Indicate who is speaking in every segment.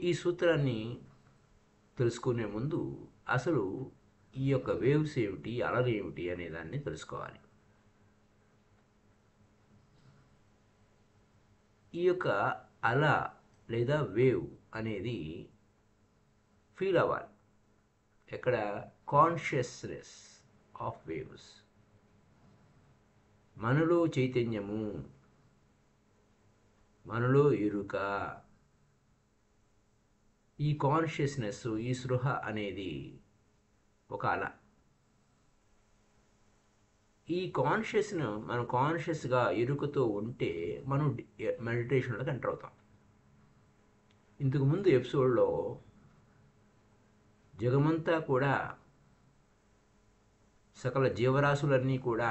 Speaker 1: ఈ సూత్రాన్ని తెలుసుకునే ముందు అసలు ఈ యొక్క వేవ్స్ ఏమిటి, అలలు ఏమిటి అనే దాన్ని తెలుసుకోవాలి. ఈ యొక్క అల లేదా వేవ్ అనేది ఫీల్ అవ్వాలి. ఎక్కడ? Consciousness of waves. మనలో చైతన్యము, మనలో ఎరుక, ఈ కాన్షియస్నెస్, ఈ స్పృహ అనేది ఒక అల. ఈ మనం కాన్షియస్గా ఎరుకతో ఉంటే మనం మెడిటేషన్లోకి ఎంటర్ అవుతాం. ఇంతకుముందు ఎపిసోడ్లో జగమంతా కూడా, సకల జీవరాశులన్నీ కూడా,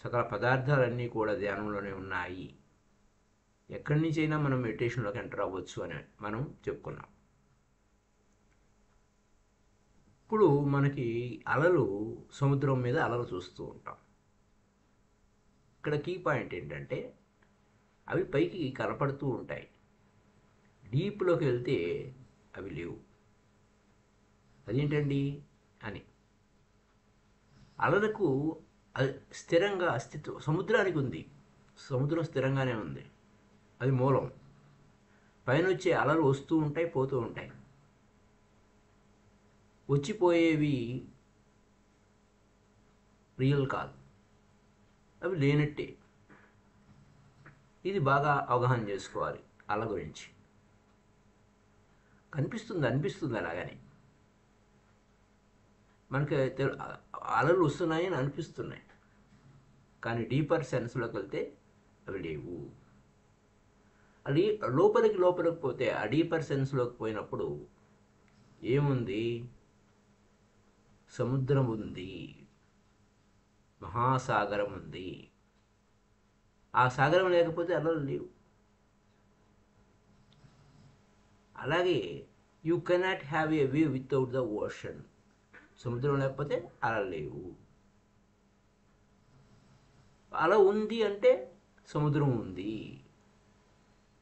Speaker 1: సకల పదార్థాలన్నీ కూడా ధ్యానంలోనే ఉన్నాయి. ఎక్కడి నుంచైనా మనం మెడిటేషన్లోకి ఎంటర్ అవ్వచ్చు అని మనం చెప్పుకున్నాం. ఇప్పుడు మనకి అలలు, సముద్రం మీద అలలు చూస్తూ ఉంటాం. ఇక్కడ కీ పాయింట్ ఏంటంటే అవి పైకి కనపడుతూ ఉంటాయి, డీప్లోకి వెళ్తే అవి లేవు. అదేంటండి అని. అలలకు స్థిరంగా అస్తిత్వం సముద్రానికి ఉంది. సముద్రం స్థిరంగానే ఉంది, అది మూలం. పైన వచ్చే అలలు వస్తూ ఉంటాయి, పోతూ ఉంటాయి. వచ్చిపోయేవి రియల్ కాదు, అవి లేనట్టే. ఇది బాగా అవగాహన చేసుకోవాలి అల గురించి. అనిపిస్తుంది అలాగని మనకి అలలు వస్తున్నాయని అనిపిస్తున్నాయి, కానీ డీపర్ సెన్స్లోకి వెళ్తే అవి లేవు. అది లోపలికి పోతే ఆ డీపర్ సెన్స్లోకి పోయినప్పుడు ఏముంది? సముద్రం ఉంది, మహాసాగరం ఉంది. ఆ సాగరం లేకపోతే అలలు లేవు. అలాగే you cannot have a wave without the ocean. సముద్రం లేకపోతే అలలు లేవు. అల ఉంది అంటే సముద్రం ఉంది,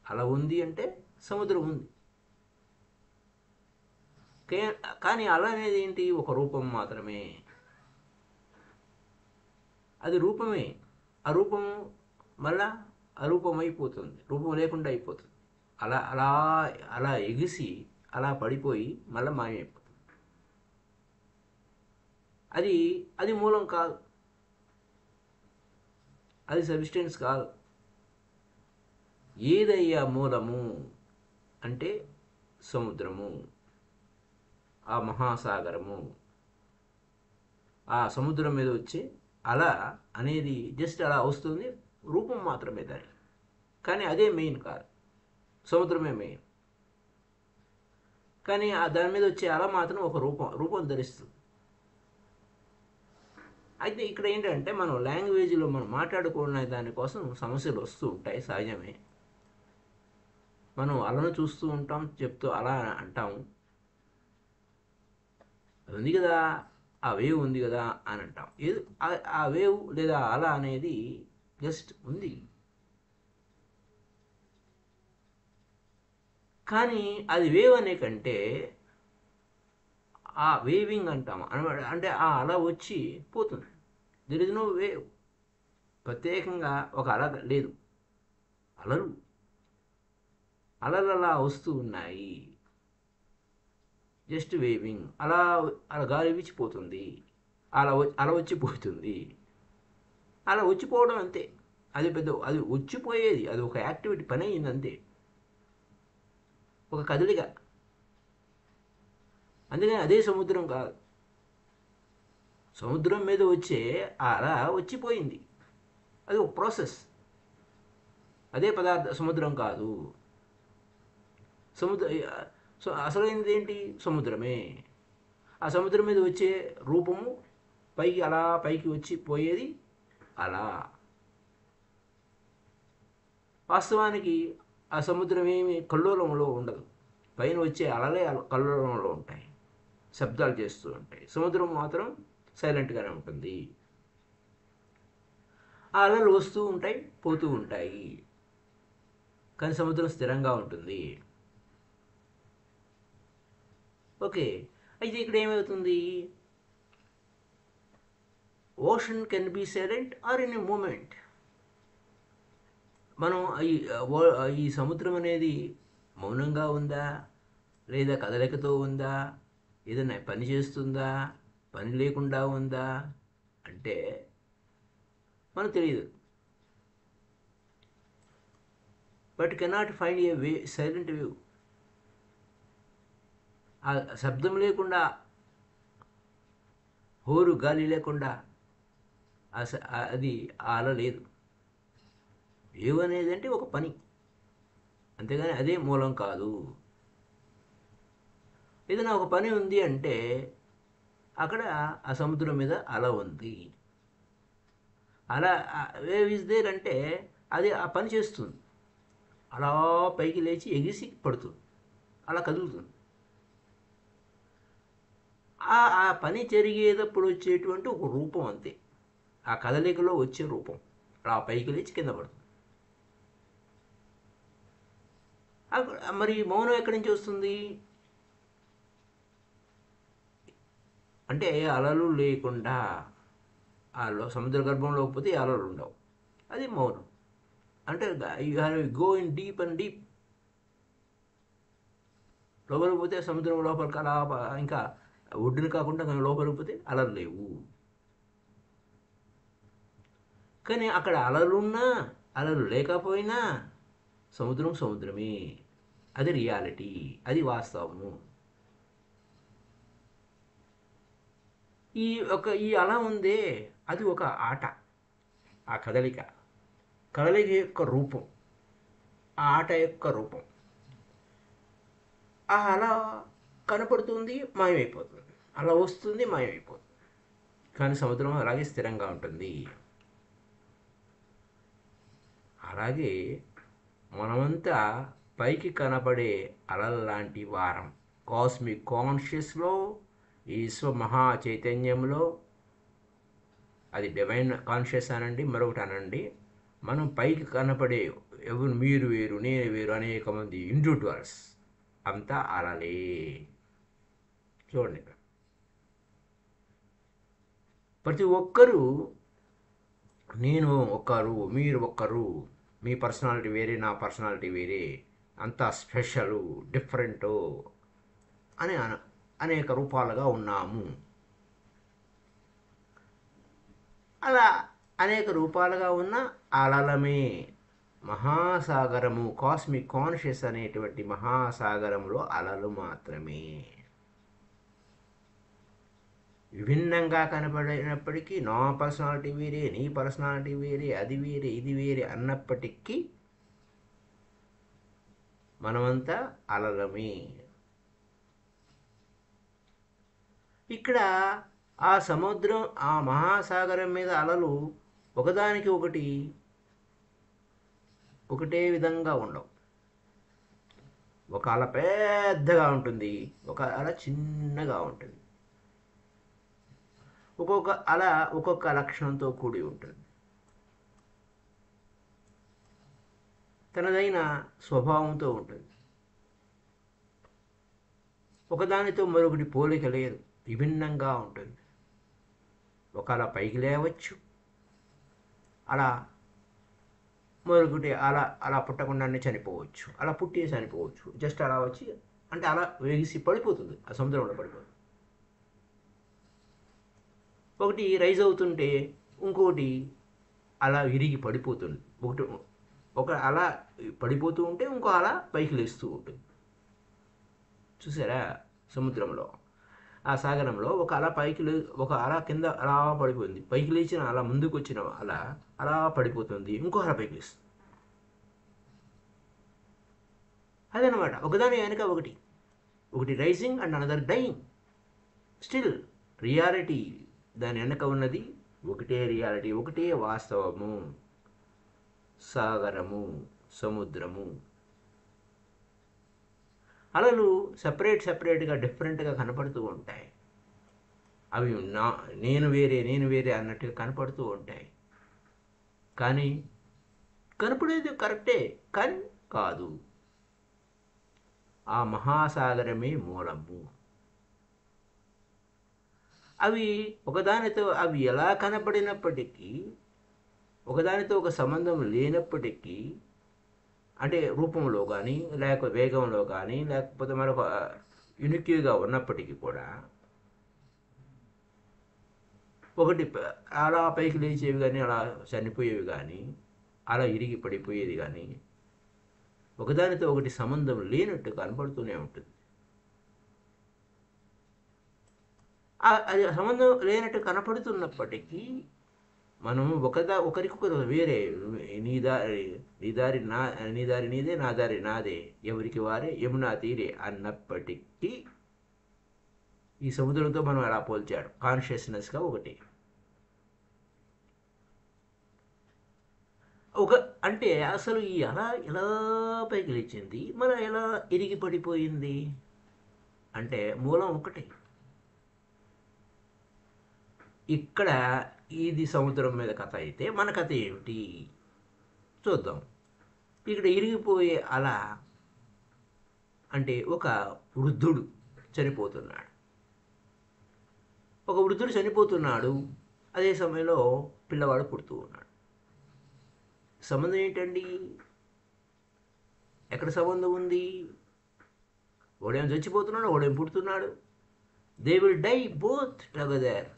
Speaker 1: అల ఉంది అంటే సముద్రం ఉంది. కానీ అల అనేది ఏంటి? ఒక రూపం మాత్రమే. అది రూపమే. ఆ రూపం మళ్ళా అరూపం అయిపోతుంది, రూపం లేకుండా అయిపోతుంది. అలా అలా అలా ఎగిసి అలా పడిపోయి మళ్ళీ మాయమైపోతుంది. అది మూలం కాదు, అది సబ్స్టెన్స్ కాదు. ఏదయ్యా మూలము అంటే సముద్రము, ఆ మహాసాగరము. ఆ సముద్రం మీద వచ్చే అల అనేది జస్ట్ అలా వస్తుంది, రూపం మాత్రమే దానికి. కానీ అదే మెయిన్ కాదు, సముద్రమే మెయిన్. కానీ దాని మీద వచ్చే అల మాత్రం ఒక రూపం ధరిస్తుంది. అయితే ఇక్కడ ఏంటంటే మనం లాంగ్వేజ్లో మనం మాట్లాడుకునే దానికోసం సమస్యలు వస్తూ ఉంటాయి, సహజమే. మనం అలను చూస్తూ ఉంటాం, చెప్తూ అలా అంటాము, ఉంది కదా, ఆ వేవ్ ఉంది కదా అని అంటాం. ఆ వేవ్ లేదా అల అనేది జస్ట్ ఉంది. కానీ అది వేవ్ అనే కంటే ఆ వేవింగ్ అంటాం అనమాట. అంటే ఆ అల వచ్చి పోతుంది. There is no wave. ప్రత్యేకంగా ఒక అల లేదు, అలలు అలా వస్తూ ఉన్నాయి, జస్ట్ వేవింగ్. అలా గాలి వీచిపోతుంది, అలా వచ్చిపోతుంది. అలా వచ్చిపోవడం అంతే. అది వచ్చిపోయేది, అది ఒక యాక్టివిటీ, పని అయింది అంతే, ఒక కదలిక. అందుకని అదే సముద్రం కాదు. సముద్రం మీద వచ్చే అలా వచ్చిపోయింది, అది ఒక ప్రాసెస్. అదే సముద్రం కాదు. అసలైనది ఏంటి? సముద్రమే. ఆ సముద్రం మీద వచ్చే రూపము పైకి వచ్చి పోయేది అలా. వాస్తవానికి ఆ సముద్రం ఏమి కల్లోలంలో ఉండదు. పైన వచ్చే అలలే కల్లోలంలో ఉంటాయి, శబ్దాలు చేస్తూ ఉంటాయి. సముద్రం మాత్రం సైలెంట్గానే ఉంటుంది. ఆ అలలు వస్తూ ఉంటాయి, పోతూ ఉంటాయి, కానీ సముద్రం స్థిరంగా ఉంటుంది. ఓకే, అయితే ఇక్కడ ఏమవుతుంది? Ocean can be silent or in a moment. మనం ఈ సముద్రం అనేది మౌనంగా ఉందా, లేదా కదలికతో ఉందా, ఏదైనా పని చేస్తుందా, పని లేకుండా ఉందా అంటే మనకు తెలియదు. But cannot find a way silent view. ఆ శబ్దం లేకుండా, హోరు గాలి లేకుండా అది ఆ అల లేదు. వేవ్ అనేది అంటే ఒక పని, అంతేగాని అదే మూలం కాదు. ఏదైనా ఒక పని ఉంది అంటే అక్కడ ఆ సముద్రం మీద అల ఉంది. అలా వేవ్ ఇస్ దేర్ అంటే అది ఆ పని చేస్తుంది, అలా పైకి లేచి ఎగిసి పడుతుంది, అలా కదులుతుంది. ఆ పని జరిగేటప్పుడు వచ్చేటువంటి ఒక రూపం అంతే, ఆ కదలికలో వచ్చే రూపం అలా పైకి లేచి కింద పడుతుంది. మరి మౌనం ఎక్కడి నుంచి వస్తుంది అంటే అలలు లేకుండా, సముద్ర గర్భంలో పోతే అలలు ఉండవు, అది మౌనం. అంటే you have go in deep and deep. లోపలికి పోతే సముద్రం లోపలికి అలా ఇంకా ఒడ్డున కాకుండా లోపలికి పోతే అలలు లేవు. కానీ అక్కడ అలలున్నా అలలు లేకపోయినా సముద్రం సముద్రమే, అది రియాలిటీ, అది వాస్తవము. ఈ అల ఉందే అది ఒక ఆట, ఆ కదలిక యొక్క రూపం, ఆ ఆట యొక్క రూపం. ఆ అల కనపడుతుంది, మాయమైపోతుంది, అలా వస్తుంది, మాయమైపోతుంది. కానీ సముద్రం అలాగే స్థిరంగా ఉంటుంది. అలాగే మనమంతా పైకి కనపడే అలల లాంటి వారం. కాస్మిక్ కాన్షియస్లో, ఈశ్వ మహా చైతన్యంలో, అది డివైన్ కాన్షియస్ అనండి, మరొకటి అనండి, మనం పైకి కనపడే ఎవరు, మీరు వేరు నేను వేరు అనేక మంది ఇండివిజువల్స్ అంతా అలలే. చూడండి, ప్రతి ఒక్కరూ నేను ఒక్కరు, మీరు ఒక్కరు, మీ పర్సనాలిటీ వేరే, నా పర్సనాలిటీ వేరే, అంతా స్పెషలు, డిఫరెంటు అని అనేక రూపాలుగా ఉన్నాము. అలా అనేక రూపాలుగా ఉన్న అలలమే మహాసాగరము, కాస్మిక్ కాన్షియస్ అనేటువంటి మహాసాగరంలో అలలు మాత్రమే. విభిన్నంగా కనపడినప్పటికీ, నా పర్సనాలిటీ వేరే, నీ పర్సనాలిటీ వేరే, అది వేరే, ఇది వేరే అన్నప్పటికీ మనమంతా అలలమే. ఇక్కడ ఆ సముద్రం, ఆ మహాసాగరం మీద అలలు ఒకదానికి ఒకటి ఒకటే విధంగా ఉండవు. ఒక అల పెద్దగా ఉంటుంది, ఒక అల చిన్నగా ఉంటుంది. ఒక్కొక్క అల ఒక్కొక్క లక్షణంతో కూడి ఉంటుంది, తనదైన స్వభావంతో ఉంటుంది. ఒకదానితో మరొకటి పోలిక లేదు, విభిన్నంగా ఉంటుంది. ఒక అల పైకి లేవచ్చు, అలా మరొకటి అలా పుట్టకుండానే చనిపోవచ్చు, అలా పుట్టి చనిపోవచ్చు. జస్ట్ అలా వచ్చి అంటే అలా వేగిసి పడిపోతుంది, ఆ సముద్రంలో పడిపోతుంది. ఒకటి రైజ్ అవుతుంటే ఇంకొకటి అలా విరిగి పడిపోతుంది. ఒక అలా పడిపోతూ ఉంటే ఇంకో అలా పైకి లేస్తూ ఉంటుంది. చూసారా, సముద్రంలో, ఆ సాగరంలో ఒక అల పైకి ఒక అల కింద అలా పడిపోయింది, పైకి లేచిన అలా ముందుకు వచ్చిన అలా అలా పడిపోతుంది, ఇంకో అల పైకి లేస్తుంది. అదనమాట, ఒకదాని వెనక ఒకటి rising and another dying. Still reality, దాని వెనక ఉన్నది ఒకటే రియాలిటీ, ఒకటే వాస్తవము, సాగరము, సముద్రము. అలలు సపరేట్గా డిఫరెంట్గా కనపడుతూ ఉంటాయి. అవి నేను వేరే అన్నట్టుగా కనపడుతూ ఉంటాయి. కానీ కనపడేది కరెక్టే, కానీ కాదు. ఆ మహాసాగరమే మూలము. అవి ఒకదానితో అవి ఎలా కనపడినప్పటికీ, ఒకదానితో ఒక సంబంధం లేనప్పటికీ, అంటే రూపంలో కానీ లేకపోతే వేగంలో కానీ లేకపోతే మరొక యునిక్గా ఉన్నప్పటికీ కూడా, ఒకటి అలా పైకి లేచేవి కానీ అలా చనిపోయేవి కానీ అలా ఇరిగి పడిపోయేది కానీ ఒకదానితో ఒకటి సంబంధం లేనట్టు కనపడుతూనే ఉంటుంది. అది సంబంధం లేనట్టు కనపడుతున్నప్పటికీ మనం ఒకరికొకరు వేరే, నీ దారి నీదే, నా దారి నాదే, ఎవరికి వారే యమునా తీరే అన్నప్పటికీ ఈ సముద్రంతో మనం ఎలా పోల్చాడు, కాన్షియస్నెస్గా ఒకటి. అంటే అసలు ఈ అల ఎలా పైకి లేచింది, మన ఎలా ఇరిగి పడిపోయింది అంటే మూలం ఒకటే. ఇక్కడ ఇది సముద్రం మీద కథ అయితే మన కథ ఏమిటి చూద్దాం. ఇక్కడ ఇరిగిపోయే అల అంటే ఒక వృద్ధుడు చనిపోతున్నాడు. ఒక వృద్ధుడు చనిపోతున్నాడు, అదే సమయంలో పిల్లవాడు పుడుతూ ఉన్నాడు. సంబంధం ఏంటండి? ఎక్కడ సంబంధం ఉంది? ఓడేం చచ్చిపోతున్నాడు, ఓడేం పుడుతున్నాడు. They will die both together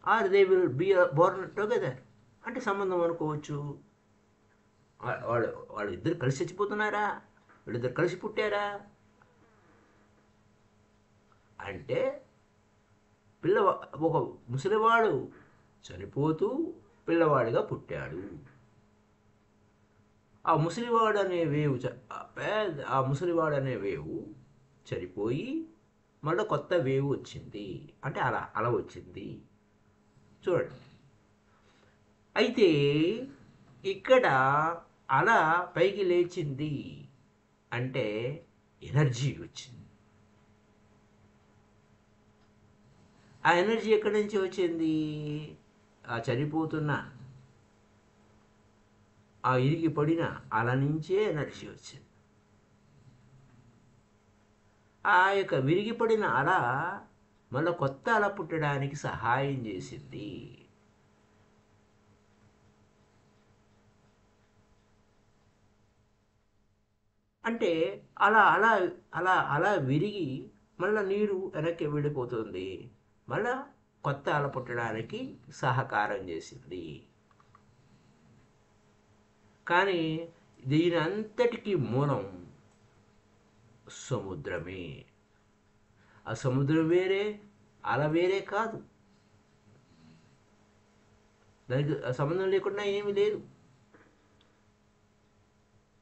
Speaker 1: or they will be born together అంటే సంబంధం అనుకోవచ్చు. వాళ్ళు ఇద్దరు కలిసి చచ్చిపోతున్నారా, వీళ్ళిద్దరు కలిసి పుట్టారా అంటే ఒక ముసలివాడు చనిపోతూ పిల్లవాడిగా పుట్టాడు. ఆ ముసలివాడు అనే వేవు చనిపోయి మళ్ళీ కొత్త వేవ్ వచ్చింది, అంటే అలా వచ్చింది చూడండి. అయితే ఇక్కడ అలా పైకి లేచింది అంటే ఎనర్జీ వచ్చింది. ఆ ఎనర్జీ ఎక్కడి నుంచి వచ్చింది? ఆ చనిపోతున్న ఆ ఇరిగి పడిన అల నుంచే ఎనర్జీ వచ్చింది. ఆ యొక్క విరిగిపడిన అల మళ్ళీ కొత్త అల పుట్టడానికి సహాయం చేసింది. అంటే అలా అలా అలా అలా విరిగి మళ్ళీ నీరు వెనక్కి వెళ్ళిపోతుంది, మళ్ళా కొత్త అల పుట్టడానికి సహకారం చేసింది. కానీ దీని అంతటికీ మూలం సముద్రమే. ఆ సముద్రం వేరే, అల వేరే కాదు. దానికి సంబంధం లేకుండా ఏమీ లేదు.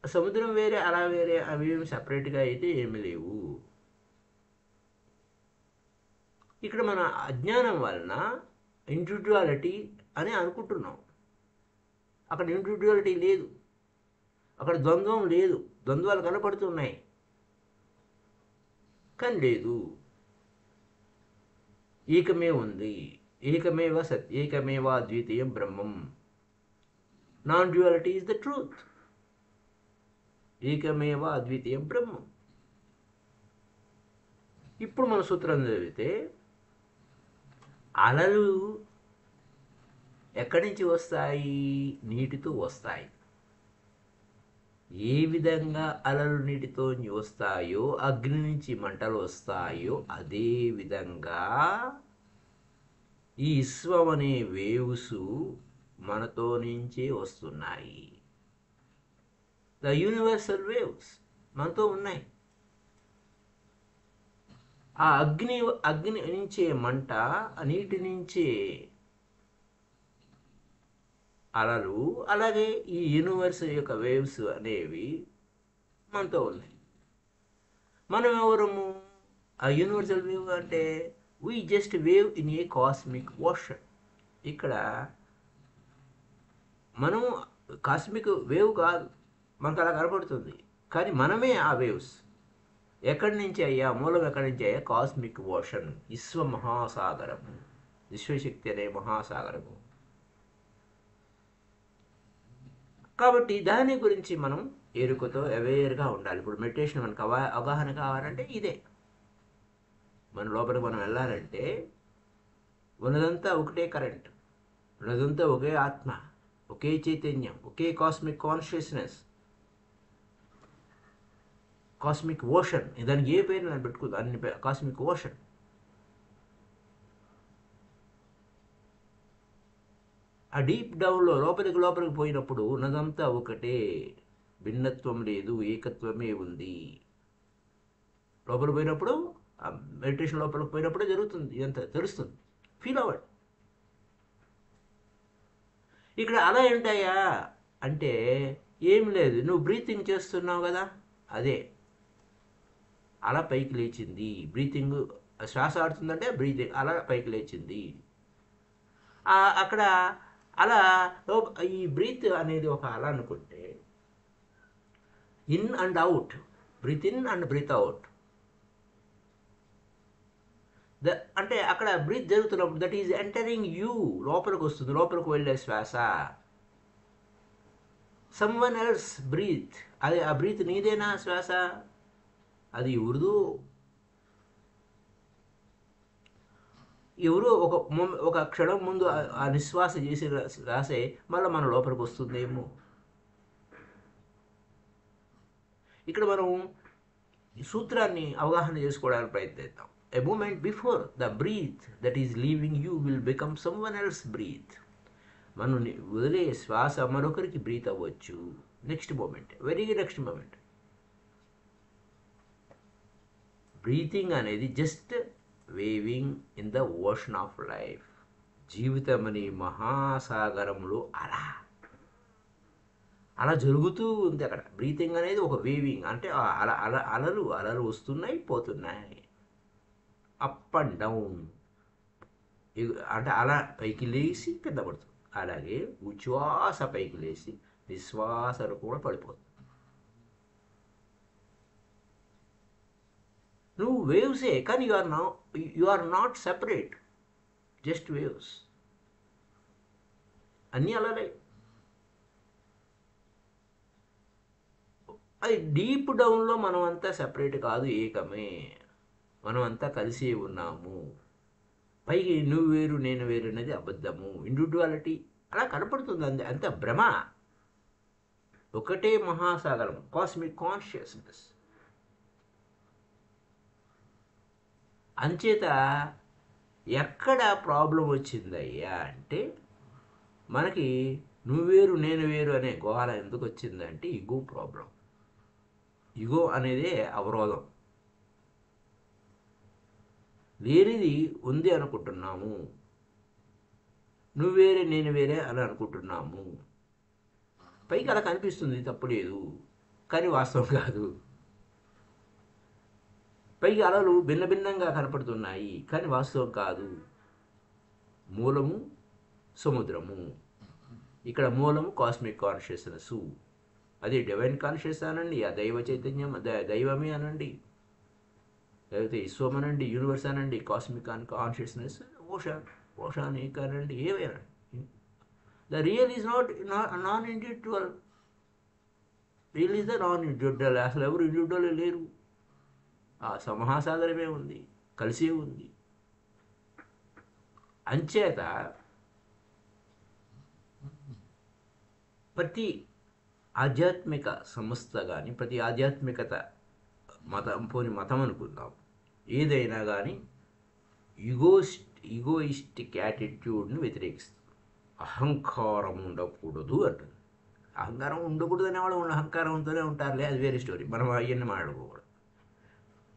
Speaker 1: సముద్రం వేరే, అల వేరే, అవి ఏమి సపరేట్గా అయితే ఏమీ లేవు. ఇక్కడ మన అజ్ఞానం వలన ఇండివిజువాలిటీ అని అనుకుంటున్నాం. అక్కడ ఇండివిజువాలిటీ లేదు, అక్కడ ద్వంద్వం లేదు. ద్వంద్వాలు కనపడుతున్నాయి కానీ లేదు, ఏకమే ఉంది. ఏకమేవ అద్వితీయం బ్రహ్మం. Non duality is the truth. ఏకమేవ అద్వితీయం బ్రహ్మం. ఇప్పుడు మన సూత్రం చదివితే అలలు ఎక్కడి నుంచి వస్తాయి? నీటితో వస్తాయి. ఏ విధంగా అలలు నీటితో వస్తాయో, అగ్ని నుంచి మంటలు వస్తాయో, అదే విధంగా ఈ విశ్వం అనే వేవ్స్ మనతో నుంచే వస్తున్నాయి. ద యూనివర్సల్ వేవ్స్ మనతో ఉన్నాయి. ఆ అగ్ని నుంచే మంట, నీటి నుంచే అలలు, అలాగే ఈ యూనివర్స్ యొక్క వేవ్స్ అనేవి మనతో ఉన్నాయి. మనం ఎవరము? ఆ యూనివర్సల్ వేవ్ అంటే we just wave in a cosmic ocean. ఇక్కడ మనం కాస్మిక్ వేవ్ కాదు, మనకు అలా కనపడుతుంది, కానీ మనమే ఆ వేవ్స్. ఎక్కడి నుంచి అయ్యా? మూలం ఎక్కడి నుంచి అయ్యా? కాస్మిక్ ఓషన్, విశ్వ మహాసాగరము, విశ్వశక్తి అనే మహాసాగరము. కాబట్టి దాని గురించి మనం ఎరుకతో అవేర్గా ఉండాలి. ఇప్పుడు మెడిటేషన్ మనకు అవగాహన కావాలంటే ఇదే. మన లోపలికి మనం వెళ్ళాలంటే ఉన్నదంతా ఒకటే కరెంట్, ఉన్నదంతా ఒకే ఆత్మ, ఒకే చైతన్యం, ఒకే కాస్మిక్ కాన్షియస్నెస్, కాస్మిక్ ఓషన్. దానికి ఏ పేరు నేను పెట్టుకుంది, అన్ని కాస్మిక్ ఓషన్. ఆ డీప్ డౌన్లో లోపలికి పోయినప్పుడు ఉన్నదంతా ఒకటే, భిన్నత్వం లేదు, ఏకత్వమే ఉంది. లోపలికి పోయినప్పుడు, ఆ మెడిటేషన్ లోపలికి పోయినప్పుడే జరుగుతుంది, ఇదంతా తెలుస్తుంది, ఫీల్ అవ్వండి. ఇక్కడ అలా ఏంటయ్యా అంటే ఏం లేదు, నువ్వు బ్రీతింగ్ చేస్తున్నావు కదా, అదే అలా పైకి లేచింది. బ్రీతింగ్, శ్వాస ఆడుతుందంటే బ్రీతింగ్ అలా పైకి లేచింది. అక్కడ అలా ఈ బ్రీత్ అనేది ఒక అలా అనుకుంటే, in and out, breath in and breath out, అంటే అక్కడ బ్రీత్ జరుగుతున్నప్పుడు దట్ ఈజ్ ఎంటరింగ్ యూ, లోపలికి వస్తుంది, లోపలికి వెళ్ళే శ్వాస. సమ్వన్ ఎల్స్ బ్రీత్, అది ఆ బ్రీత్ నీదేనా శ్వాస, అది ఎవరిదో. ఎవరో ఒక క్షణం ముందు ఆ నిశ్వాస చేసిన శ్వాసే మళ్ళీ మన లోపలికి వస్తుందేమో. ఇక్కడ మనం ఈ సూత్రాన్ని అవగాహన చేసుకోవడానికి ప్రయత్నిద్దాం. A moment before the breath that is leaving you will become someone else breath. మనం వదిలే శ్వాస మరొకరికి బ్రీత్ అవ్వచ్చు. Next moment, very next moment. Breathing అనేది just waving in the ocean of life. జీవితం అనే మహాసాగరంలో అలా జరుగుతూ ఉంది. అక్కడ బ్రీతింగ్ అనేది ఒక వేవింగ్, అంటే అలలు వస్తున్నాయి, పోతున్నాయి, అప్ అండ్ డౌన్, అంటే అలా పైకి లేచి కింద పడుతుంది. అలాగే ఉచ్ఛ్వాస పైకి లేచి నిశ్వాసలు కూడా పడిపోతుంది. నువ్వు వేవ్సే, కానీ you are not separate, just waves, అన్నీ అలాగే. అది డీప్ డౌన్లో మనం అంతా సెపరేట్ కాదు, ఏకమే, మనం అంతా కలిసి ఉన్నాము. పైకి నువ్వు వేరు నేను వేరు అనేది అబద్ధము, ఇండివిజువాలిటీ అలా కనపడుతుంది, అంత భ్రమ. ఒకటే మహాసాగరం, కాస్మిక్ కాన్షియస్నెస్. అంచేత ఎక్కడ ప్రాబ్లం వచ్చిందయ్యా అంటే, మనకి నువ్వు వేరు నేను వేరు అనే గోళ ఎందుకు వచ్చిందంటే ఇగో ప్రాబ్లం. ఇగో అనేదే అవరోధం. లేనిది ఉంది అనుకుంటున్నాము, నువ్వు వేరే నేను వేరే అని అనుకుంటున్నాము. పైకి అలా కనిపిస్తుంది, తప్పులేదు, కానీ వాస్తవం కాదు. పైకి అలలు భిన్న భిన్నంగా కనపడుతున్నాయి, కానీ వాస్తవం కాదు. మూలము సముద్రము, ఇక్కడ మూలము కాస్మిక్ కాన్షియస్నెస్, అది డివైన్ కాన్షియస్ అనండి, ఆ దైవ చైతన్యం, దైవమే అనండి, లేకపోతే విశ్వం అనండి, యూనివర్స్ అనండి, కాస్మిక్ కాన్షియస్నెస్, ఓషానిక్ అనండి, ఏవైనా. The real is non individual. Real is the non individual. అసలు ఎవరు ఇండివిజువల్ లేరు, ఆ సమహాసాగరమే ఉంది, కలిసే ఉంది. అంచేత ప్రతి ఆధ్యాత్మిక సంస్థ కానీ, ప్రతి ఆధ్యాత్మికత మతం అనుకుందాం, ఏదైనా కానీ ఈగోయిస్టిక్ యాటిట్యూడ్ని వ్యతిరేకిస్తుంది. అహంకారం ఉండకూడదు అంటుంది. అహంకారం ఉండకూడదు అనేవాడు అహంకారంతోనే ఉంటారులే, అది వేరే స్టోరీ, మనం అవన్నీ మాట్లాడుకోకూడదు,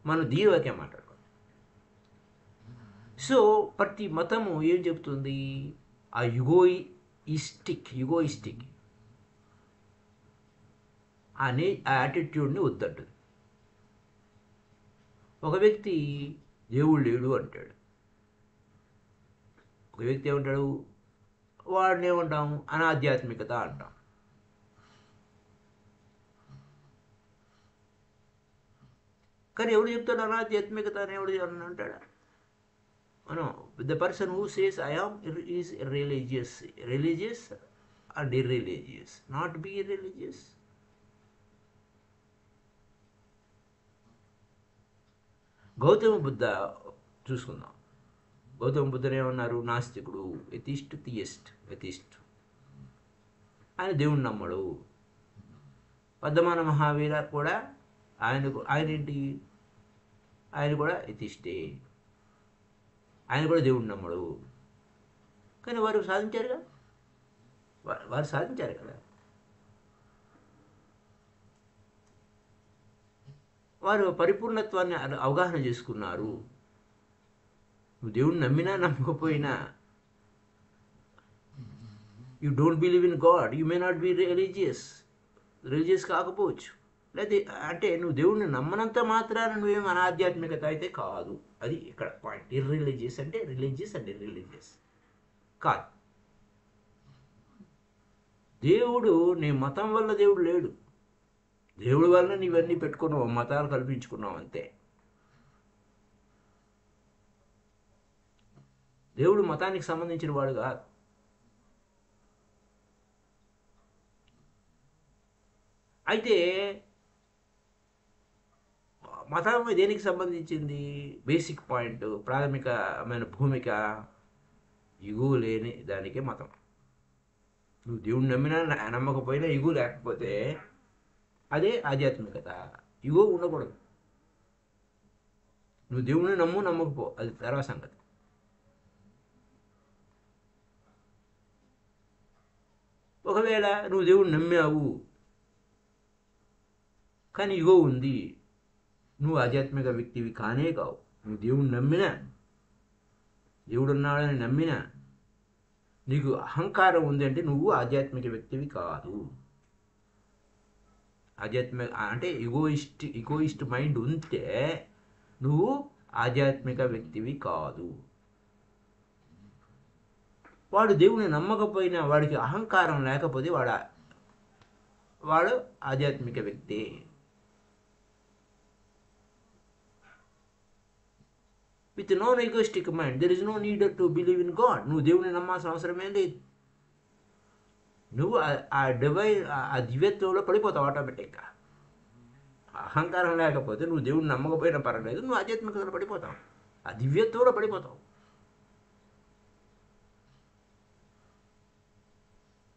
Speaker 1: మనం దీవకే మాట్లాడుకోవాలి. సో ప్రతి మతము ఏం చెప్తుంది, ఆ యుగోయిస్టిక్ అనే ఆ యాటిట్యూడ్ని వద్దంటుంది. ఒక వ్యక్తి దేవుడు లేడు అంటాడు, ఒక వ్యక్తి ఏమంటాడు, వాడిని ఏమంటాం, అనాధ్యాత్మికత అంటాం. కానీ ఎవడు చెప్తాడు అనాధ్యాత్మికత అని, ఎవడు అంటాడా? మనం the person who says I am is religious and irreligious, not be irreligious. Gautama Buddha చూసుకుందాం. గౌతమ బుద్ధుడు ఏమన్నారు? నాస్తికుడు, ఎథిస్ట్. ఆయన దేవుణ్ణి నమ్మడు. వర్ధమాన మహావీర కూడా ఆయన ఏంటి? ఆయన కూడా ఎథిస్టే. ఆయన కూడా దేవుణ్ణి నమ్మడు. కానీ వారు సాధించారుగా, వారు సాధించారు కదా. వారు పరిపూర్ణత్వాన్ని అవగాహన చేసుకున్నారు. నువ్వు దేవుణ్ణి నమ్మినా నమ్మకపోయినా, you don't believe in God, you may not be religious కాకపోవచ్చు. లేదా అంటే నువ్వు దేవుణ్ణి నమ్మనంత మాత్రాన నువ్వేం అనాధ్యాత్మికత అయితే కాదు. అది ఇక్కడ పాయింట్. ఇర్రిలీజియస్ అంటే రిలీజియస్ అండ్ ఇర్రిలీజియస్ కాదు. దేవుడు నీ మతం వల్ల దేవుడు లేడు. దేవుడి వల్ల నీవన్నీ పెట్టుకున్నావు, మతాలు కల్పించుకున్నావు అంతే. దేవుడు మతానికి సంబంధించిన వాడు కాదు. అయితే మతం దేనికి సంబంధించింది? బేసిక్ పాయింట్, ప్రాథమికమైన భూమిక, ఇగు లేని దానికే మతం. నువ్వు దేవుడిని నమ్మినా నమ్మకపోయినా ఇగు లేకపోతే అదే ఆధ్యాత్మికత. ఇగో ఉండకూడదు. నువ్వు దేవుడిని నమ్మకపో, అది తర్వాత సంగతి. ఒకవేళ నువ్వు దేవుడిని నమ్మావు కానీ ఇగో ఉంది, నువ్వు ఆధ్యాత్మిక వ్యక్తివి కానే కావు. నువ్వు దేవుడిని నమ్మినా, దేవుడున్నాడని నమ్మినా నీకు అహంకారం ఉంది అంటే నువ్వు ఆధ్యాత్మిక వ్యక్తివి కాదు. ఆధ్యాత్మిక అంటే ఇగోయిస్ట్ మైండ్ ఉంటే నువ్వు ఆధ్యాత్మిక వ్యక్తివి కాదు. వాడు దేవుని నమ్మకపోయినా, వాడికి అహంకారం లేకపోతే వాడు ఆధ్యాత్మిక వ్యక్తి. With non egoistic mind there is no need to believe in God. నువ్వు దేవుని నమ్మాల్సిన అవసరమే లేదు. నువ్వు ఆ దివ్యత్వంలో పడిపోతావు ఆటోమేటిక్గా. అహంకారం లేకపోతే నువ్వు దేవుని నమ్మకపోయినా పర్వాలేదు, నువ్వు ఆధ్యాత్మికతలో పడిపోతావు, ఆ దివ్యత్వంలో పడిపోతావు.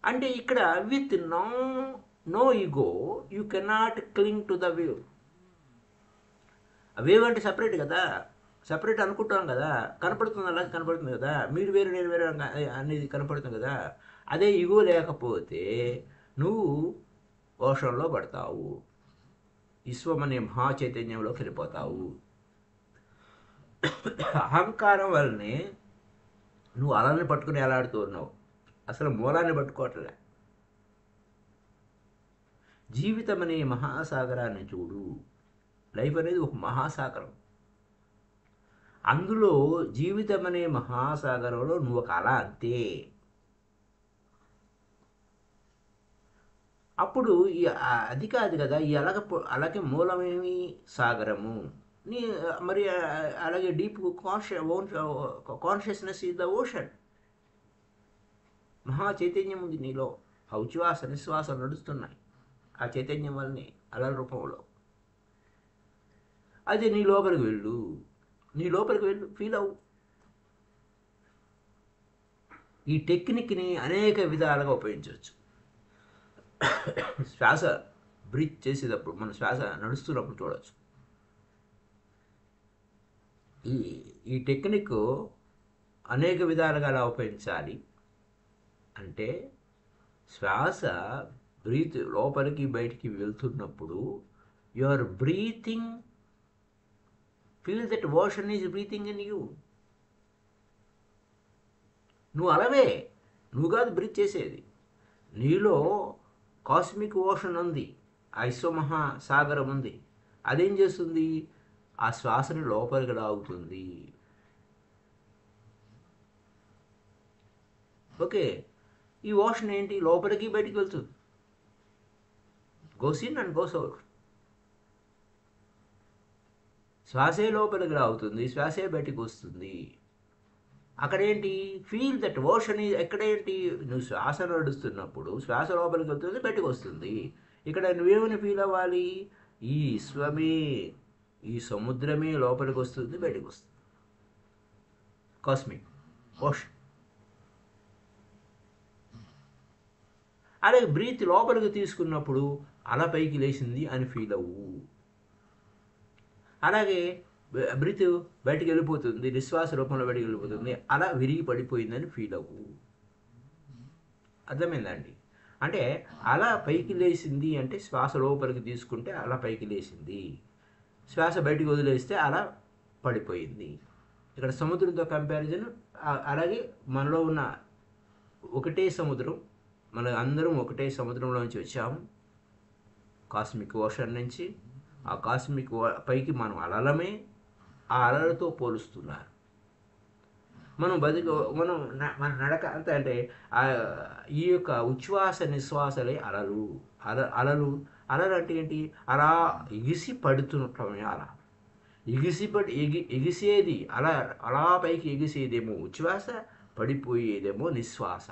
Speaker 1: అంటే ఇక్కడ with no ego you cannot cling to the wave. ఆ వేవ్ అంటే సపరేట్ కదా, సపరేట్ అనుకుంటాం కదా, కనపడుతుంది, అలా కనపడుతుంది కదా, మీరు వేరు నేను వేరు అనేది కనపడుతుంది కదా. అదే ఈగో లేకపోతే నువ్వు ఓషన్లో పడతావు, విశ్వం అనే మహాచైతన్యంలోకి వెళ్ళిపోతావు. అహంకారం వల్లనే నువ్వు అలల్ని పట్టుకుని ఎలాడుతూ ఉన్నావు, అసలు మూలాన్ని పట్టుకోవట్లే. జీవితం అనే మహాసాగరాన్ని చూడు. లైఫ్ అనేది ఒక మహాసాగరం. అందులో జీవితం అనే మహాసాగరంలో నువ్వు ఒక అల అంతే. అప్పుడు అది కాదు కదా, ఈ అలకి మూలమేమి? సాగరము. మరి అలాగే deep consciousness is the ocean. మహా చైతన్యం ఉంది నీలో, ఆ ఉచ్ఛ్వాస నిశ్వాస నడుస్తున్నాయి ఆ చైతన్యం వల్లనే, అలల రూపంలో. అది నీ లోపలికి వెళ్ళు, ఫీల్ అవ్వు. ఈ టెక్నిక్ని అనేక విధాలుగా ఉపయోగించవచ్చు. శ్వాస బ్రీత్ చేసేటప్పుడు, మన శ్వాస నడుస్తున్నప్పుడు చూడవచ్చు. ఈ టెక్నిక్ అనేక విధాలుగా అలా ఉపయోగించాలి. అంటే శ్వాస బ్రీత్ లోపలికి బయటికి వెళ్తున్నప్పుడు you are breathing, feel that ocean is breathing in you. నువ్వు అలవే, నువ్వు కాదు బ్రీత్ చేసేది. నీలో కాస్మిక్ ఓషన్ ఉంది, ఆ విశ్వమహాసాగరం ఉంది. అదేం చేస్తుంది? ఆ శ్వాసని లోపలికి లాగుతుంది. ఓకే, ఈ ఓషన్ ఏంటి? లోపలికి బయటికి వెళ్తుంది. Goes in and goes out. శ్వాసే లోపలికి లాగుతుంది, శ్వాసే బయటికి వస్తుంది. అక్కడేంటి? Feel that ocean. ఎక్కడేంటి? నువ్వు శ్వాస నడుస్తున్నప్పుడు శ్వాస లోపలికి వెళ్తుంది, బయటకు వస్తుంది. ఇక్కడ నువ్వేమని ఫీల్ అవ్వాలి? ఈ విశ్వమే, ఈ సముద్రమే లోపలికి వస్తుంది, బయటకు వస్తుంది. Cosmic ocean. అలాగే బ్రీత్ లోపలికి తీసుకున్నప్పుడు అల పైకి లేచింది అని ఫీల్ అవ్వు. అలాగే బ్రీత్ బయటికి వెళ్ళిపోతుంది, నిశ్వాస రూపంలో బయటికి వెళ్ళిపోతుంది, అలా విరిగి పడిపోయిందని ఫీల్ అవ్వు. అర్థమైందండి? అంటే అలా పైకి లేచింది అంటే శ్వాస లోపలికి తీసుకుంటే అలా పైకి లేచింది, శ్వాస బయటికి వదిలేస్తే అలా పడిపోయింది. ఇక్కడ సముద్రంతో కంపారిజన్. అలాగే మనలో ఉన్న ఒకటే సముద్రం, మన అందరం ఒకటే సముద్రంలోంచి వచ్చాము, కాస్మిక్ ఓషన్ నుంచి. ఆ కాస్మిక్ పైకి మనం అలలమే, ఆ అలలతో పోలుస్తున్నారు. మనం మన నడక అంతా అంటే ఈ యొక్క ఉచ్ఛ్వాస నిశ్వాసలే అలలు. అలలు అంటే ఏంటి? అలా ఎగిసి పడుతున్నట్లమే. అలా ఎగిసేది అలా పైకి ఎగిసేదేమో ఉచ్ఛ్వాస, పడిపోయేదేమో నిశ్వాస.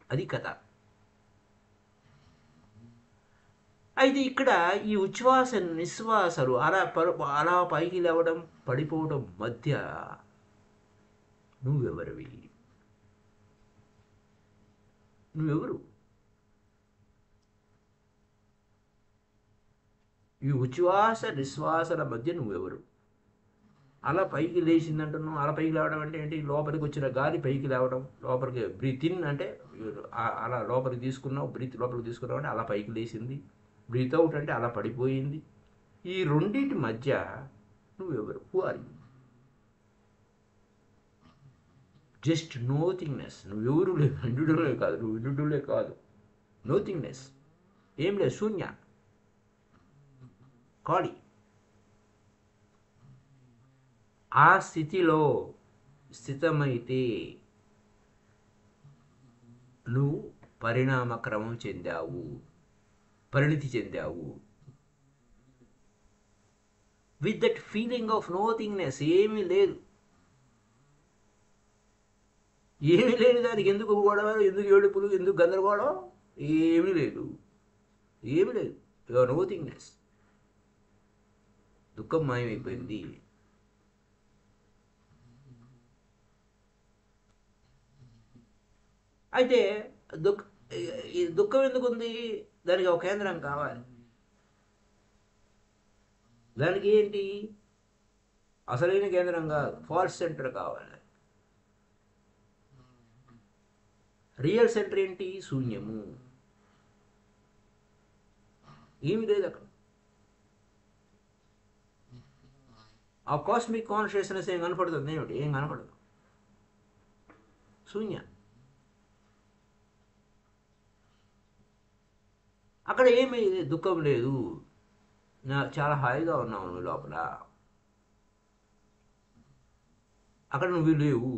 Speaker 1: అది కథ. అయితే ఇక్కడ ఈ ఉచ్ఛ్వాస నిశ్వాసలు అలా పైకి లేవడం పడిపోవడం మధ్య నువ్వెవరివి? నువ్వెవరు? ఈ ఉచ్ఛ్వాస నిశ్వాసల మధ్య నువ్వెవరు? అలా పైకి లేచిందంటున్నావు. అలా పైకి లేవడం అంటే ఏంటి? లోపలికి వచ్చిన గాలి పైకి లేవడం. లోపలికి బ్రీత్ ఇన్ అంటే అలా లోపలికి తీసుకున్నావు, బ్రీత్ లోపలికి తీసుకున్నావు అంటే అలా పైకి లేచింది. బ్రీత్ అవుట్ అంటే అలా పడిపోయింది. ఈ రెండింటి మధ్య నువ్వెవరు? Who are you? Just nothingness. నువ్వెవరు లేదు, ఇండివిజువలే కాదు, నువ్వు ఇండివిజువలే కాదు, నోథింగ్నెస్. ఏం లేదు, శూన్య, ఖాళీ. ఆ స్థితిలో స్థితమైతే నువ్వు పరిణామక్రమం చెందావు, పరిణితి చెందావు. With that feeling of nothingness. ఏమీ లేదు, ఏమీ లేదు. దానికి ఎందుకు గొడవ, ఎందుకు ఏడుపులు, ఎందుకు గందరగోళం? ఏమీ లేదు, ఏమీ లేదు. యువర్ నోథింగ్నెస్. దుఃఖం మాయమైపోయింది. అయితే దుఃఖం ఎందుకు ఉంది? దానికి ఒక కేంద్రం కావాలి. దానికి ఏంటి? అసలైన కేంద్రం కాదు, ఫాల్స్ సెంటర్ కావాలి. రియల్ సెంటర్ ఏంటి? శూన్యము. ఏమి లేదు అక్కడ. ఆ కాస్మిక్ కాన్షియస్నెస్ ఏం కనపడుతుంది? ఏమిటి? ఏం కనపడదు, శూన్య. అక్కడ ఏమీ దుఃఖం లేదు, చాలా హాయిగా ఉన్నావు నువ్వు లోపల. అక్కడ నువ్వు లేవు,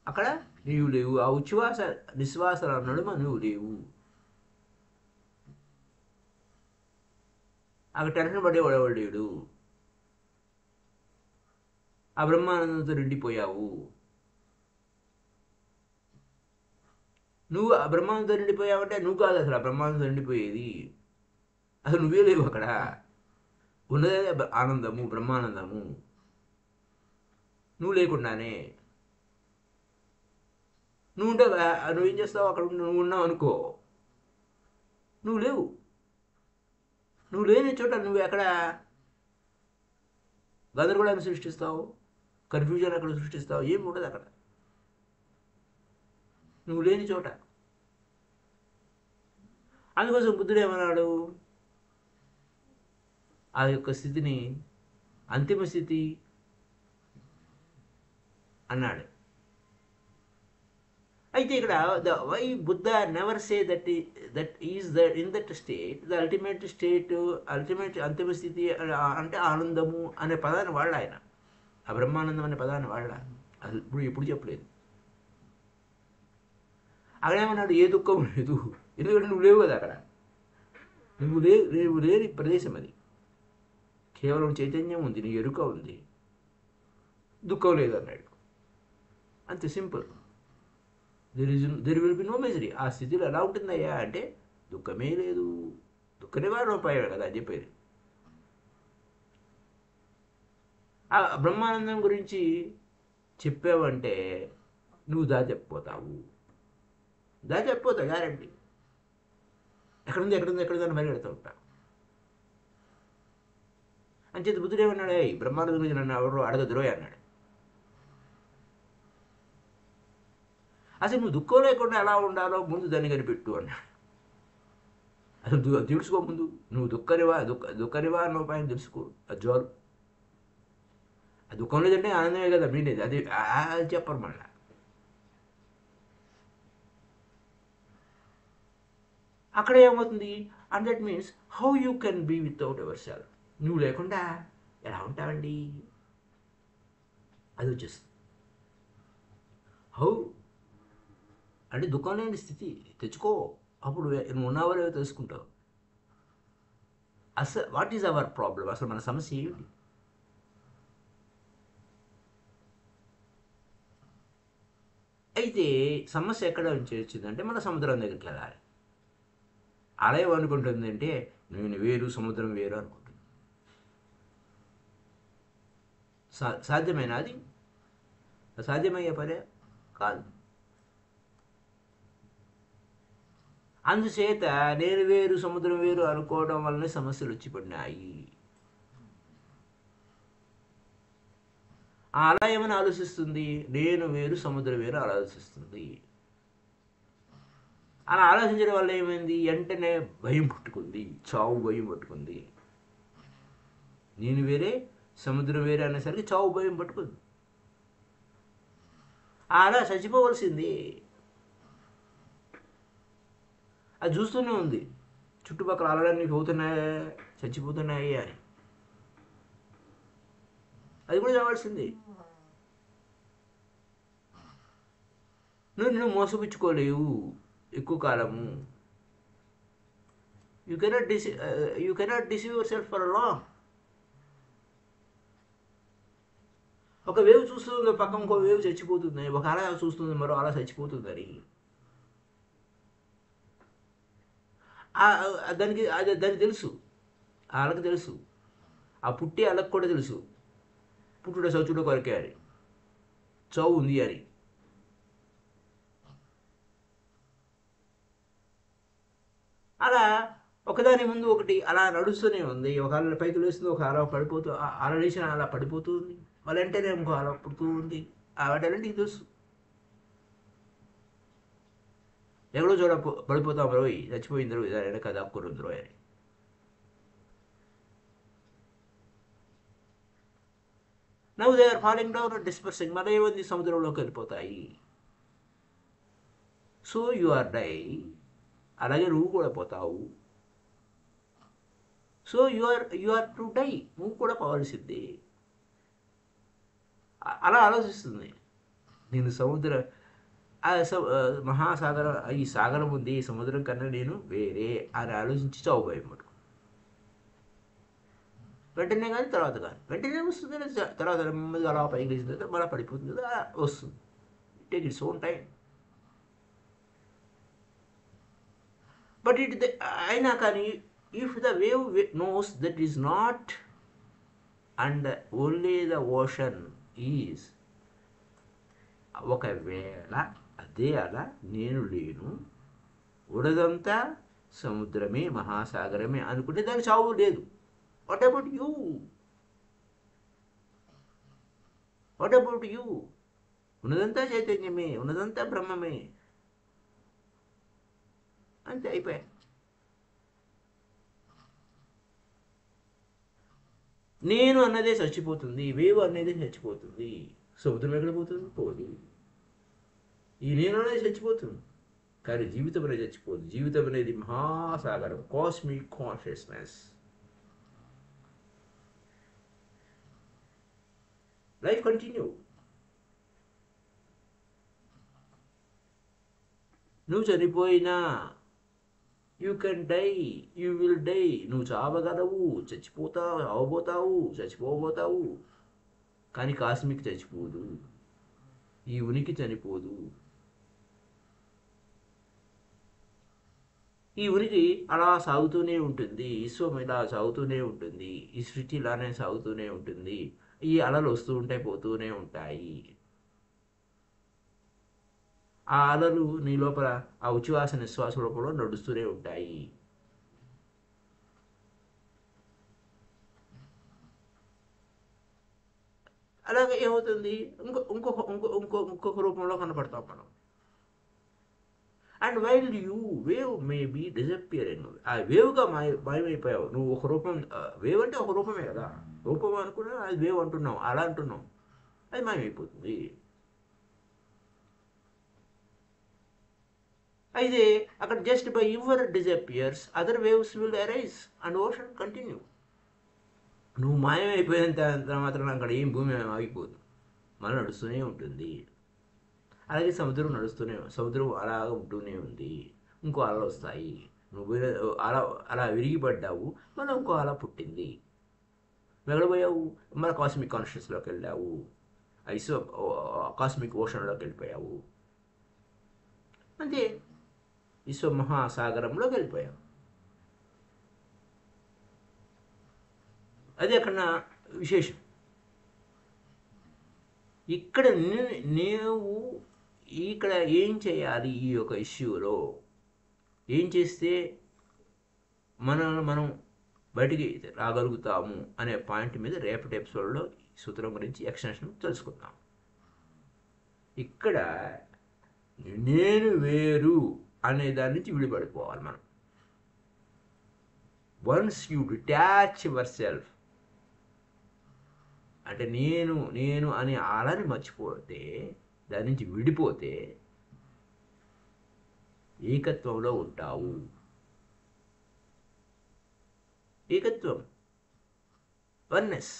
Speaker 1: అక్కడ నీవు లేవు. ఆ ఉచ్ఛ్వాస నిశ్వాసల నడుమ నువ్వు లేవు. అక్కడ టెన్షన్ పడేవాడేవాడు లేడు. ఆ బ్రహ్మానందంతో నిండిపోయావు. నువ్వు ఆ బ్రహ్మానందంతో నిండిపోయావంటే నువ్వు కాదు అసలు ఆ బ్రహ్మానందంతో నిండిపోయేది. అసలు నువ్వే లేవు అక్కడ. ఉన్నదే ఆనందము, బ్రహ్మానందము. నువ్వు లేకుండానే నువ్వేం చేస్తావు? అక్కడ నువ్వు ఉన్నావు అనుకో, నువ్వు లేవు. నువ్వు లేని చోట నువ్వు ఎక్కడ గందరగోళాన్ని సృష్టిస్తావు, కన్ఫ్యూజన్ అక్కడ సృష్టిస్తావు? ఏమి ఉండదు అక్కడ, నువ్వు లేని చోట. అందుకోసం బుద్ధుడు ఏమన్నాడు? ఆ యొక్క స్థితిని అంతిమ స్థితి అన్నాడు. అయితే ఇక్కడ why Buddha never say that is in that state the ultimate state, ultimate అంతిమ స్థితి అంటే ఆనందము అనే పదాన్ని వాడ ఆయన. ఆ బ్రహ్మానందం అనే పదాన్ని వాడ. అది ఎప్పుడు చెప్పలేదు. అక్కడేమన్నాడు? ఏ దుఃఖం లేదు, ఎందుకంటే నువ్వు లేవు కదా అక్కడ. నువ్వు లేని ప్రదేశం అది. కేవలం చైతన్యం ఉంది, నీ ఎరుక ఉంది, దుఃఖం లేదు అన్నాడు. అంతే, simple. There will be no misery. ఆ స్థితిలో ఎలా ఉంటుందయ్యా అంటే దుఃఖమే లేదు, దుఃఖ నివారణోపాయమే కదా అని చెప్పేది. ఆ బ్రహ్మానందం గురించి చెప్పావంటే నువ్వు దాచెప్పిపోతావు, దాచెప్పిపోతావు గ్యారంటీ. ఎక్కడుంది అని పరిగెడుతూ ఉంటావు. అంచేత బుద్ధుడు ఏమన్నాడు, బ్రహ్మానంద గురించి నన్ను ఎవరు అడగదురోయ్ అన్నాడు. అసలు నువ్వు దుఃఖం లేకుండా ఎలా ఉండాలో ముందు దాన్ని కనిపెట్టు అన్నాడు. అసలు తెలుసుకో ముందు, నువ్వు దుఃఖ నివారణ ఉపాయం తెలుసుకో. అది జోలు. ఆ దుఃఖం లేదంటే ఆనందమే కదా మీనేది, అది చెప్పరు మళ్ళా. అక్కడ ఏమవుతుంది, and that means how you can be without our self. నువ్వు లేకుండా ఎలా ఉంటావండి, అది వచ్చేస్తుంది. హౌ అంటే దుఃఖం లేని స్థితి తెచ్చుకో, అప్పుడు నువ్వు ఉన్నావో లేవో తెలుసుకుంటావు. అసలు వాట్ ఈజ్ అవర్ ప్రాబ్లం, అసలు మన సమస్య ఏమిటి? అయితే సమస్య ఎక్కడ నుంచి వచ్చిందంటే మన సముద్రం దగ్గరికి వెళ్ళాలి. అలా ఏమనుకుంటుంది అంటే నేను వేరు సముద్రం వేరు అనుకుంటుంది. సాధ్యమేనా అది? సాధ్యమయ్యే పనే కాదు. అందుచేత నేను వేరు సముద్రం వేరు అనుకోవడం వల్లనే సమస్యలు వచ్చి పడినాయి. అలా ఏమని ఆలోచిస్తుంది, నేను వేరు సముద్రం వేరు ఆలోచిస్తుంది. అలా ఆలోచించడం వల్ల ఏమైంది, వెంటనే భయం పట్టుకుంది, చావు భయం పట్టుకుంది. నేను వేరే సముద్రం వేరే అనేసరికి చావు భయం పట్టుకుంది. అలా చచ్చిపోవలసింది. అది చూస్తూనే ఉంది, చుట్టుపక్కల అలలన్నీ పోతున్నాయి, చచ్చిపోతున్నాయి అని. అది కూడా చావాల్సింది. నువ్వు మోసపుచ్చుకోలేవు ఎక్కువ కాలము. You cannot deceive your self for long. ఒక వేవ్ చూస్తుంది, పక్కన ఇంకో వేవ్ చచ్చిపోతుంది, ఒక అల చూస్తుంది, మరో అల చచ్చిపోతుందని. దానికి తెలుసు, ఆ అలకు తెలుసు, ఆ పుట్టి అలకు కూడా తెలుసు, పుట్టుడ చచ్చుడ కొరకే అని, చావు ఉంది అని. అలా ఒకదాని ముందు ఒకటి అలా నడుస్తూనే ఉంది. ఒక అల పైకి లేస్తుంది, ఒక అల పడిపోతూ, అల లేచిన అలా పడిపోతూ ఉంది, మళ్ళీ వెంటనే ఇంకో అల పుడుతూ ఉంది. వాటన్నింటికి తెలుసు. ఎక్కడో చూడ పడిపోతాం రోయ్, చచ్చిపోయింది రోయ్, దాని వెనక దాక్కురుంది రోయ్ అని. Now they are falling down and dispersing. మళ్ళీ ఏమైంది, సముద్రంలోకి వెళ్ళిపోతాయి. సో యు ఆర్ డై, అలాగే నువ్వు కూడా పోతావు. So you are to die, నువ్వు కూడా పోవాల్సింది. అలా ఆలోచిస్తుంది. నేను మహాసాగరం, ఈ సాగరం ఉంది, ఈ సముద్రం కన్నా నేను వేరే అని ఆలోచించి చావు భయం పట్టుకో. వెంటనే కానీ తర్వాత కానీ వెంటనే వస్తుంది, తర్వాత నెమ్మదిగా అలా పైకి లేచిన తర్వాత మళ్ళీ పడిపోతుంది కదా, వస్తుంది. Take its own time. But అయినా కానీ if the wave knows that is not and only the ocean is, ఒకవేళ అదే అలా నేను లేను, ఉడదంతా సముద్రమే మహాసాగరమే అనుకుంటే దానికి చావు లేదు. What about you? What about you? ఉన్నదంతా చైతన్యమే, ఉన్నదంతా బ్రహ్మమే, అంతే, అయిపోయా. నేను అన్నదే చచ్చిపోతుంది, వేవు అనేది చచ్చిపోతుంది, సముద్రం ఎక్కడ పోతుంది, పోదు. ఈ నేను అనేది చచ్చిపోతుంది, కానీ జీవితం అనేది చచ్చిపోదు. జీవితం అనేది మహాసాగరం, కాస్మిక్ కాన్షియస్నెస్. Life continue. నువ్వు చనిపోయినా you can die, you will die. నువ్వు చావగలవు, చచ్చిపోతావు, అవబోతావు, చచ్చిపోబోతావు, కానీ కాస్మిక్ చచ్చిపోదు, ఈ ఉనికి చనిపోదు. ఈ ఉనికి అలా సాగుతూనే ఉంటుంది, విశ్వం ఇలా సాగుతూనే ఉంటుంది, ఈ సృష్టి ఇలానే సాగుతూనే ఉంటుంది. ఈ అలలు వస్తూ ఉంటాయి, పోతూనే ఉంటాయి. ఆ అలలు నీ లోపల ఆ ఉచ్ఛ్వాస నిశ్వాస లోపల నడుస్తూనే ఉంటాయి. అలాగే ఏమవుతుంది, ఇంకొక రూపంలో కనపడతాం మనం. And while you wave may be disappearing, ఆ వేవ్గా మాయమైపోయావు నువ్వు. ఒక రూపం, వేవ్ అంటే ఒక రూపమే కదా, రూపం అనుకున్నా అది వేవ్ అంటున్నావు, అలా అంటున్నావు, అది మాయమైపోతుంది. అయితే అక్కడ just by your disappears other waves will arise and ocean continue. నువ్వు మాయమైపోయినంత మాత్రం అక్కడ ఏం భూమి ఆగిపోదు, మళ్ళీ నడుస్తూనే ఉంటుంది. అలాగే సముద్రం అలాగ ఉంటూనే ఉంది. ఇంకో అలలు వస్తాయి, నువ్వు అలా అలా విరిగిపడ్డావు, మళ్ళీ ఇంకో అల పుట్టింది, వెళ్ళిపోయావు, మళ్ళీ కాస్మిక్ కాన్షియస్లోకి వెళ్ళావు, ఐసో కాస్మిక్ ఓషన్లోకి వెళ్ళిపోయావు, అంతే, విశ్వ మహాసాగరంలోకి వెళ్ళిపోయావు. అది అక్కడ విశేషం. ఇక్కడ నీవు ఇక్కడ ఏం చేయాలి, ఈ యొక్క ఇష్యూలో ఏం చేస్తే మనం బయటికి రాగలుగుతాము అనే పాయింట్ మీద రేపటి ఎపిసోడ్లో సూత్రం గురించి ఎక్స్టెన్షన్ తెలుసుకుందాం. ఇక్కడ నేను వేరు అనే దాని నుంచి విడిపడిపోవాలి మనం. Once you detach your self, అంటే నేను అనే ఆలని మర్చిపోతే, దాని నుంచి విడిపోతే ఏకత్వంలో ఉంటావు. ఏకత్వం, వన్నెస్.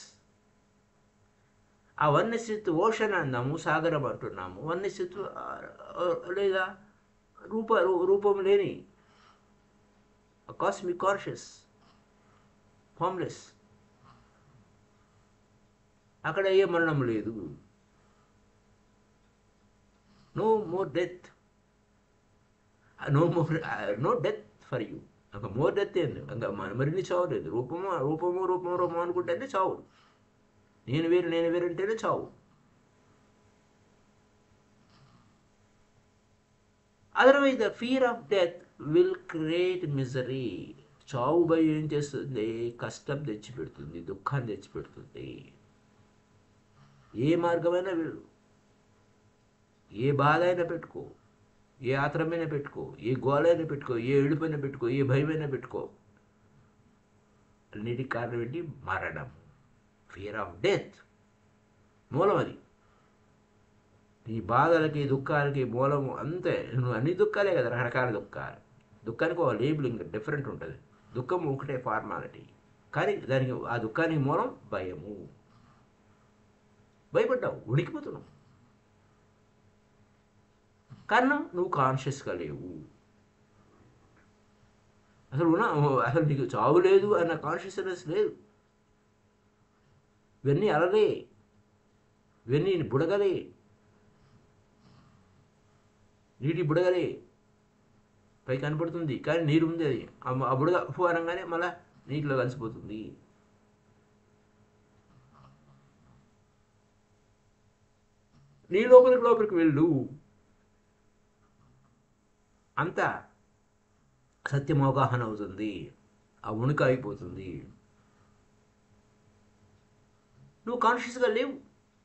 Speaker 1: ఆ వన్నెస్ విత్ ఓషన్ అన్నాము, సాగరం అంటున్నాము. వన్నెస్ విత్ లేదా రూపం లేని కాస్మిక్ కాన్షియస్, ఫార్మ్లెస్. అక్కడ ఏ మరణం లేదు, no more death, no death for you. ఇంకా మోర్ డెత్ ఏంది, ఇంకా మరిన్ని చావు లేదు. రూపము అనుకుంటేనే చావు. నేను వేరు అంటేనే చావు. Otherwise the fear of death will create misery. చావు భయం ఏం చేస్తుంది, కష్టం తెచ్చిపెడుతుంది, దుఃఖాన్ని తెచ్చిపెడుతుంది. ఏ మార్గమైనా వెళ్ళు, ఏ బాధ అయినా పెట్టుకో, ఏ ఆత్రమైనా పెట్టుకో, ఏ గోలైనా పెట్టుకో, ఏ ఏడుపైనా పెట్టుకో, ఏ భయమైనా పెట్టుకో, అన్నిటికి కారణం ఏంటి, మరణం. ఫియర్ ఆఫ్ డెత్ మూలం అది. నీ బాధలకి దుఃఖాలకి మూలం అంతే. నువ్వు అన్ని దుఃఖాలే కదా, రకరకాల దుఃఖాలు. దుఃఖానికి ఒక లేబులింగ్ డిఫరెంట్ ఉంటుంది. దుఃఖం ఒకటే ఫార్మాలిటీ, కానీ దానికి ఆ దుఃఖానికి మూలం భయము. భయపడ్డావు, ఉనికిపోతున్నావు, కారణం నువ్వు కాన్షియస్గా లేవు. అసలు నీకు చావు లేదు అన్న కాన్షియస్నెస్ లేదు. ఇవన్నీ అలలే, ఇవన్నీ బుడగలే, నీటి బుడగలే. పై కనపడుతుంది కానీ నీరు ఉంది, అది ఆ బుడగ అనగానే మళ్ళా నీటిలో కలిసిపోతుంది. నీ లోపలికి వెళ్ళు, అంతా సత్యం అవగాహన అవుతుంది, ఆ ఉనికి అయిపోతుంది. నువ్వు కాన్షియస్గా లేవు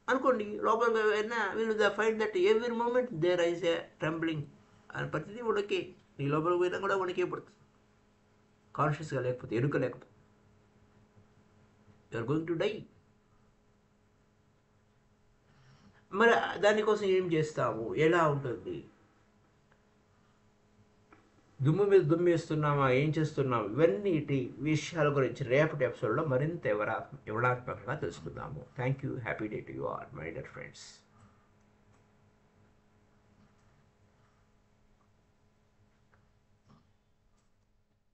Speaker 1: అనుకోండి, లోపలికి వెళ్ళినా will find that every moment there is a trembling అని. ప్రతిదీ ఉడికే, నీ లోపలికి పోయినా కూడా ఉనికే పడుతుంది. కాన్షియస్గా లేకపోతే, ఎరుక లేకపోతే you are going to die. మరి దానికోసం ఏం చేస్తాము, ఎలా ఉంటుంది, దుమ్ము మీద దుమ్మేస్తున్నామా, ఏం చేస్తున్నాము, ఇవన్నీ విషయాల గురించి రేపటి ఎపిసోడ్లో మరింత వివరణాత్మకంగా తెలుసుకుందాము. Thank you. Happy day to you all my dear friends.